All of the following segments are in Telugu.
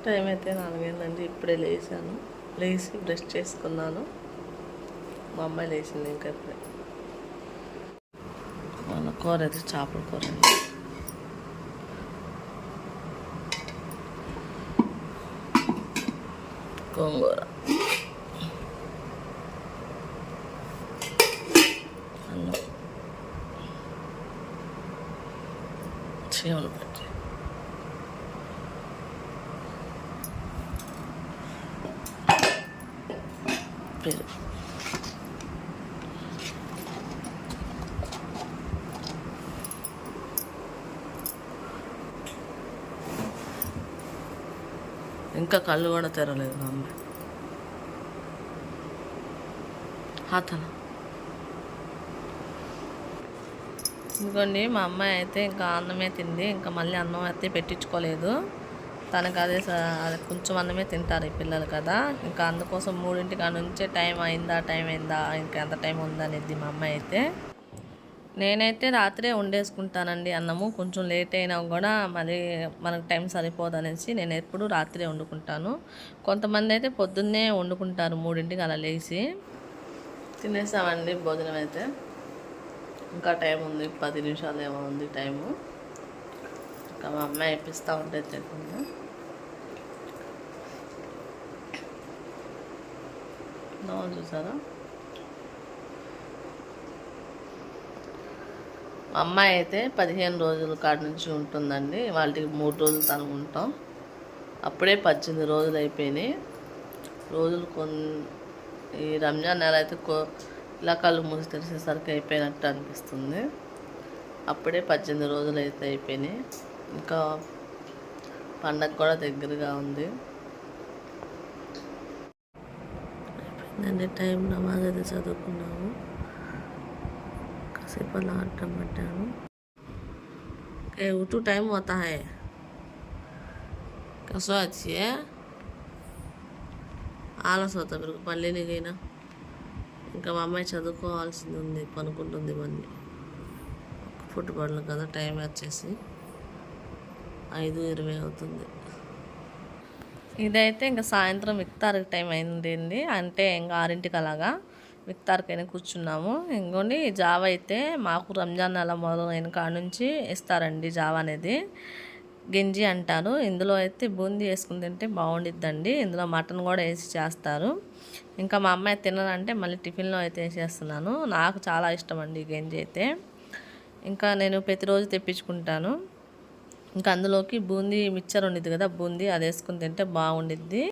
టైం అయితే 4 అయిందండి. ఇప్పుడే లేచాను. లేచి బ్రష్ చేసుకున్నాను. మా అమ్మాయి లేచింది ఇంకా ఇప్పుడే. మన కూర అయితే చేపల కూర అండి. గోంగూర, అన్నం, చీమలు పెట్టి పెరుగు. ఇంకా కళ్ళు కూడా తెరలేదు మా అమ్మాయి. హాతన ఇదిగోండి, మా అమ్మాయి అయితే ఇంకా అన్నమే తింది. ఇంకా మళ్ళీ అన్నం అయితే పెట్టించుకోలేదు. తనకు అదే కొంచెం అన్నమే తింటారు ఈ పిల్లలు కదా. ఇంకా అందుకోసం 3 కాడ నుంచే టైం అయిందా ఇంకా ఎంత టైం ఉందా అనేది మా అమ్మాయి అయితే. నేనైతే రాత్రే వండేసుకుంటానండి అన్నము. కొంచెం లేట్ అయినా కూడా మరి మనకు టైం సరిపోదు అనేసి నేను ఎప్పుడు రాత్రే వండుకుంటాను. కొంతమంది అయితే పొద్దున్నే వండుకుంటారు 3 అలా లేచి. తినేసామండి భోజనం అయితే. ఇంకా టైం ఉంది, 10 నిమిషాలు ఏమో ఉంది టైము. ఇంకా మా అమ్మాయి ఇప్పిస్తూ ఉంటే తింటుంది. చూసారా, మా అమ్మాయి అయితే 15 రోజుల కాడ నుంచి ఉంటుందండి. వాళ్ళకి 3 రోజులు తను ఉంటాం. అప్పుడే 18 రోజులు అయిపోయినాయి. రోజులు ఈ రంజాన్ నెల అయితే ఇలా కళ్ళు మూసి తెరిసేసరికి అయిపోయినట్టు అనిపిస్తుంది. అప్పుడే 18 రోజులు అయితే అయిపోయినాయి. ఇంకా పండగ కూడా దగ్గరగా ఉంది. అయిపోయిందండి టైం. నమాజ్ అయితే చదువుకున్నాము. కాసేపు అలా అడ్డం పట్టాను. ఉటు టైం होता है कसं వచ్చి ఆలస్యం అవుతా మీరు మళ్ళీ నీకైనా. ఇంకా మా అమ్మాయి చదువుకోవాల్సింది ఉంది, పనుకుంటుంది మళ్ళీ. ఫుట్బాల్ కదా, టైం వచ్చేసి 5:20 అవుతుంది. ఇదైతే ఇంకా సాయంత్రం ఇఫ్తార్కి టైం అయిందండి. అంటే ఇంకా 6 అలాగా ఇఫ్తార్కైనా కూర్చున్నాము. ఇంకోండి జావ అయితే మాకు రంజాన్ నెల మొదలైన కాడ నుంచి ఇస్తారండి జావ అనేది. గంజి అంటారు. ఇందులో అయితే బూందీ వేసుకుని తింటే బాగుండిద్దండి. ఇందులో మటన్ కూడా వేసి చేస్తారు. ఇంకా మా అమ్మాయి తినాలంటే మళ్ళీ టిఫిన్లో అయితే వేసేస్తున్నాను. నాకు చాలా ఇష్టం అండి గంజి అయితే. ఇంకా నేను ప్రతిరోజు తెప్పించుకుంటాను. ఇంకా అందులోకి బూందీ మిక్చర్ ఉండిద్ది కదా, బూందీ అది వేసుకుని తింటే బాగుండిద్ది.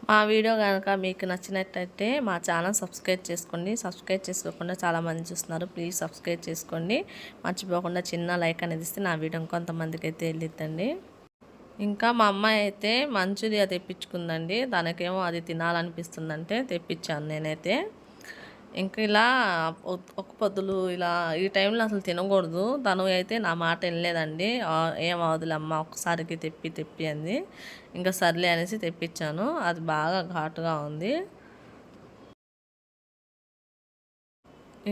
మా వీడియో కనుక మీకు నచ్చినట్టయితే మా ఛానల్ సబ్స్క్రైబ్ చేసుకోండి. సబ్స్క్రైబ్ చేసుకోకుండా చాలామంది చూస్తున్నారు. ప్లీజ్ సబ్స్క్రైబ్ చేసుకోండి. మర్చిపోకుండా చిన్న లైక్ అనేది ఇస్తే నా వీడియో కొంతమందికి అయితే వెళ్ళిద్దండి. ఇంకా మా అమ్మాయి అయితే మంచూరియా తెప్పించుకుందండి. తనకేమో అది తినాలనిపిస్తుందంటే తెప్పించాను నేనైతే. ఇంకా ఇలా ఒక పొద్దులు ఇలా ఈ టైంలో అసలు తినకూడదు. తను అయితే నా మాట వినలేదండి. ఏం అవదులే అమ్మ, ఒక్కసారికి తెప్పి అంది. ఇంకా సర్లే అనేసి తెప్పించాను. అది బాగా ఘాటుగా ఉంది.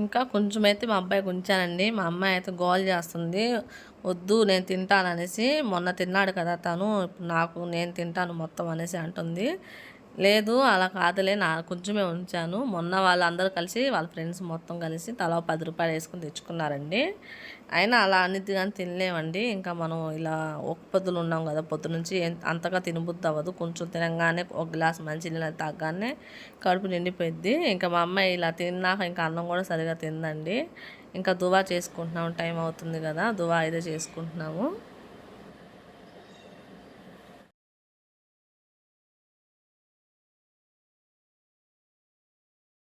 ఇంకా కొంచెం అయితే మా అబ్బాయికి ఉంచానండి. మా అమ్మాయి అయితే గోల్ చేస్తుంది, వద్దు నేను తింటాననేసి. మొన్న తిన్నాడు కదా తను, ఇప్పుడు నేను తింటాను మొత్తం అనేసి అంటుంది. లేదు అలా కాదులే, కొంచెమే ఉంచాను. మొన్న వాళ్ళందరూ కలిసి వాళ్ళ ఫ్రెండ్స్ మొత్తం కలిసి తలా 10 రూపాయలు వేసుకుని తెచ్చుకున్నారండి. అయినా అలా అన్నిది కానీ తినలేమండి. ఇంకా మనం ఇలా ఒక పొద్దులు ఉన్నాం కదా, పొద్దు నుంచి అంతగా తినబుద్ధి అవ్వదు. కొంచెం తినగానే ఒక గ్లాస్ మంచినీళ్ళు తాగగానే కడుపు నిండిపోయిద్ది. ఇంకా మా అమ్మాయి ఇలా తిన్నాక ఇంకా అన్నం కూడా సరిగా తిందండి. ఇంకా దువా చేసుకుంటున్నాము, టైం అవుతుంది కదా, దువా అయితే చేసుకుంటున్నాము.